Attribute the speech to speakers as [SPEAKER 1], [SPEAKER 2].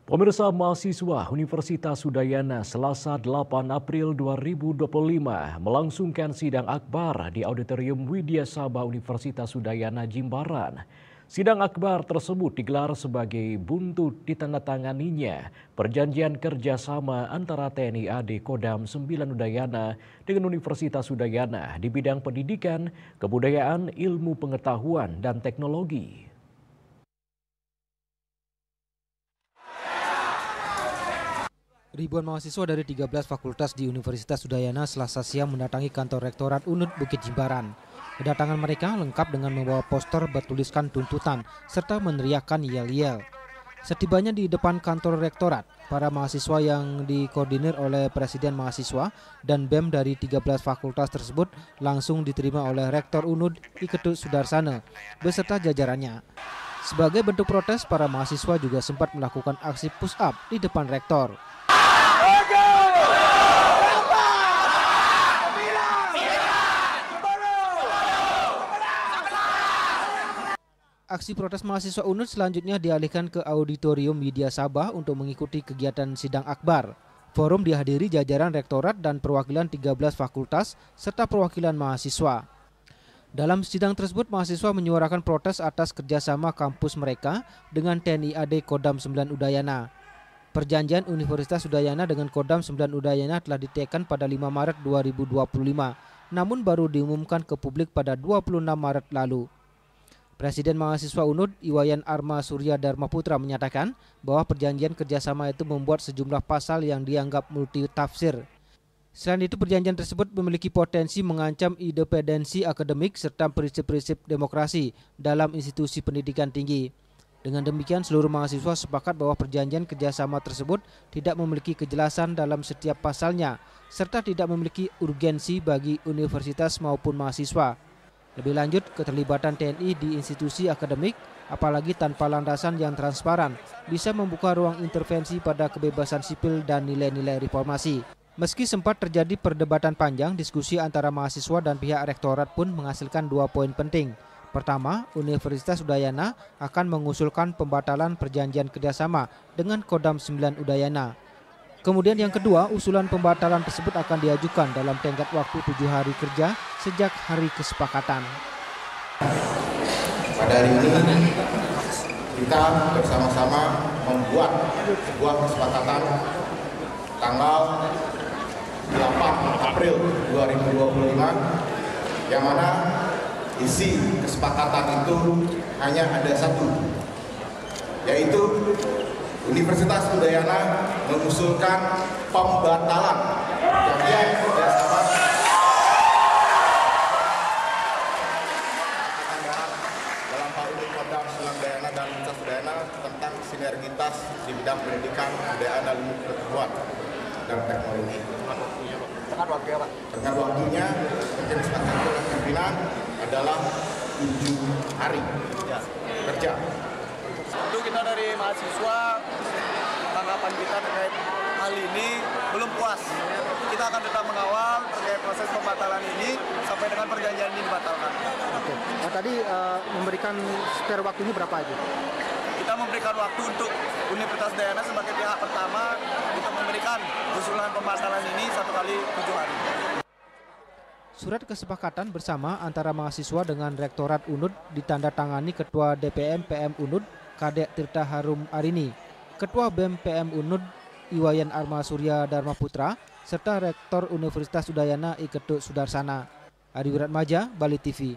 [SPEAKER 1] Pemirsa mahasiswa Universitas Udayana Selasa 8 April 2025 melangsungkan sidang akbar di Auditorium Widya Sabah Universitas Udayana Jimbaran. Sidang akbar tersebut digelar sebagai buntut ditandatanganinya perjanjian kerjasama antara TNI AD Kodam 9 Udayana dengan Universitas Udayana di bidang pendidikan, kebudayaan, ilmu pengetahuan, dan teknologi.
[SPEAKER 2] Ribuan mahasiswa dari 13 fakultas di Universitas Udayana Selasa siang mendatangi kantor Rektorat UNUD Bukit Jimbaran. Kedatangan mereka lengkap dengan membawa poster bertuliskan tuntutan serta meneriakkan yel-yel. Setibanya di depan kantor Rektorat, para mahasiswa yang dikoordinir oleh Presiden Mahasiswa dan BEM dari 13 fakultas tersebut langsung diterima oleh Rektor UNUD I Ketut Sudarsana beserta jajarannya. Sebagai bentuk protes, para mahasiswa juga sempat melakukan aksi push up di depan Rektor. Aksi protes mahasiswa UNUD selanjutnya dialihkan ke Auditorium Widya Sabah untuk mengikuti kegiatan sidang akbar. Forum dihadiri jajaran rektorat dan perwakilan 13 fakultas serta perwakilan mahasiswa. Dalam sidang tersebut, mahasiswa menyuarakan protes atas kerjasama kampus mereka dengan TNI AD Kodam 9 Udayana. Perjanjian Universitas Udayana dengan Kodam 9 Udayana telah diteken pada 5 Maret 2025, namun baru diumumkan ke publik pada 26 Maret lalu. Presiden Mahasiswa UNUD Iwayan Arma Surya Dharma Putra menyatakan bahwa perjanjian kerjasama itu membuat sejumlah pasal yang dianggap multitafsir. Selain itu, perjanjian tersebut memiliki potensi mengancam independensi akademik serta prinsip-prinsip demokrasi dalam institusi pendidikan tinggi. Dengan demikian, seluruh mahasiswa sepakat bahwa perjanjian kerjasama tersebut tidak memiliki kejelasan dalam setiap pasalnya, serta tidak memiliki urgensi bagi universitas maupun mahasiswa. Lebih lanjut, keterlibatan TNI di institusi akademik, apalagi tanpa landasan yang transparan, bisa membuka ruang intervensi pada kebebasan sipil dan nilai-nilai reformasi. Meski sempat terjadi perdebatan panjang, diskusi antara mahasiswa dan pihak rektorat pun menghasilkan 2 poin penting. Pertama, Universitas Udayana akan mengusulkan pembatalan perjanjian kerjasama dengan Kodam 9 Udayana. Kemudian yang kedua, usulan pembatalan tersebut akan diajukan dalam tenggat waktu 7 hari kerja sejak hari kesepakatan.
[SPEAKER 3] Pada hari ini kita bersama-sama membuat sebuah kesepakatan tanggal 8 April 2025 yang mana isi kesepakatan itu hanya ada satu, yaitu Universitas Udayana mengusulkan pembatalan perjanjian kerjasama dalam hal ini Kodam 9 Udayana dan Universitas Udayana tentang sinergitas di bidang pendidikan, kebudayaan, dan ilmu pengetahuan dan teknologi. Dengan waktunya yang disepakati oleh pimpinan adalah 7 hari kerja.
[SPEAKER 4] Tentu kita dari mahasiswa, tanggapan kita terkait hal ini belum puas. Kita akan tetap mengawal terkait proses pembatalan ini sampai dengan perjanjian ini dibatalkan.
[SPEAKER 2] Nah, tadi memberikan spare waktunya berapa aja?
[SPEAKER 4] Kita memberikan waktu untuk Universitas Udayana sebagai pihak pertama untuk memberikan usulan pembatalan ini 1 kali 7 hari.
[SPEAKER 2] Surat kesepakatan bersama antara mahasiswa dengan Rektorat UNUD ditandatangani Ketua DPM PM UNUD Kadek Tirta Harum Arini, Ketua BEM PM UNUD Iwayan Arma Surya Dharma Putra, serta Rektor Universitas Udayana I Ketut Sudarsana. Adi Wiratmaja, Bali TV.